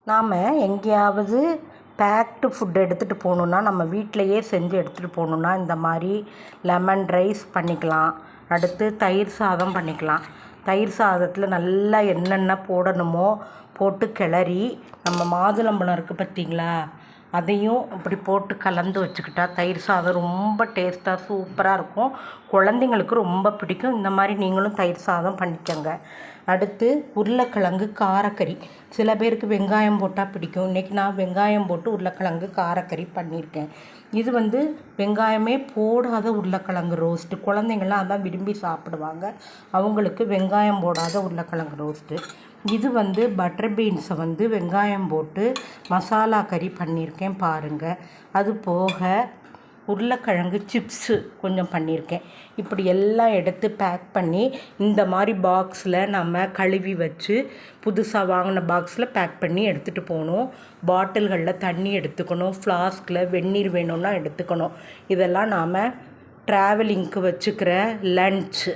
நாம் எங்கேயாவது packed food எடுத்துகிட்டு போகணுன்னா நம்ம வீட்டிலையே செஞ்சு எடுத்துகிட்டு போகணுன்னா இந்த மாதிரி லெமன் ரைஸ் பண்ணிக்கலாம். அடுத்து தயிர் சாதம் பண்ணிக்கலாம். தயிர் சாதத்தில் நல்லா என்னென்ன போடணுமோ போட்டு கிளறி, நம்ம மாதுளம்பழம் இருக்குது பார்த்திங்களா, அதையும் இப்படி போட்டு கலந்து வச்சுக்கிட்டா தயிர் சாதம் ரொம்ப டேஸ்ட்டாக சூப்பராக இருக்கும். குழந்தைங்களுக்கு ரொம்ப பிடிக்கும். இந்த மாதிரி நீங்களும் தயிர் சாதம் பண்ணிக்கோங்க. அடுத்து உருளைக்கிழங்கு காரக்கறி. சில பேருக்கு வெங்காயம் போட்டால் பிடிக்கும். இன்றைக்கி நான் வெங்காயம் போட்டு உருளைக்கிழங்கு காரக்கறி பண்ணியிருக்கேன். இது வெங்காயமே போடாத உருளைக்கிழங்கு ரோஸ்ட்டு. குழந்தைங்கள்லாம் அதான் விரும்பி சாப்பிடுவாங்க. அவங்களுக்கு வெங்காயம் போடாத உருளைக்கிழங்கு ரோஸ்ட்டு. இது பட்டர் பீன்ஸை வெங்காயம் போட்டு மசாலா கறி பண்ணியிருக்கேன் பாருங்கள். அது போக உருளைக்கிழங்கு சிப்ஸு கொஞ்சம் பண்ணியிருக்கேன். இப்படி எல்லாம் எடுத்து பேக் பண்ணி இந்த மாதிரி பாக்ஸில் நம்ம கழுவி வச்சு புதுசாக வாங்கின பாக்ஸில் பேக் பண்ணி எடுத்துகிட்டு போகணும். பாட்டில்களில் தண்ணி எடுத்துக்கணும். ஃப்ளாஸ்கில் வெந்நீர் வேணும்னா எடுத்துக்கணும். இதெல்லாம் நாம் ட்ராவலிங்க்கு வச்சுக்கிற லன்ச்சு.